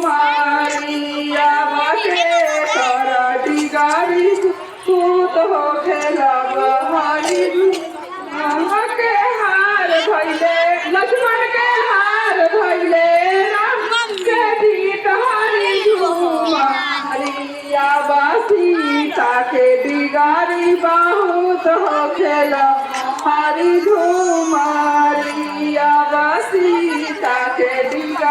झुमारिया बाके तोरा डिगारी तूत हो खेला बहारी के हार भइले लक्ष्मण के हार भइले राम के दीत हरि झुमारिया सीता के डिगारी बहुत हो खेला हरि झुमारिया सीता के डिगारी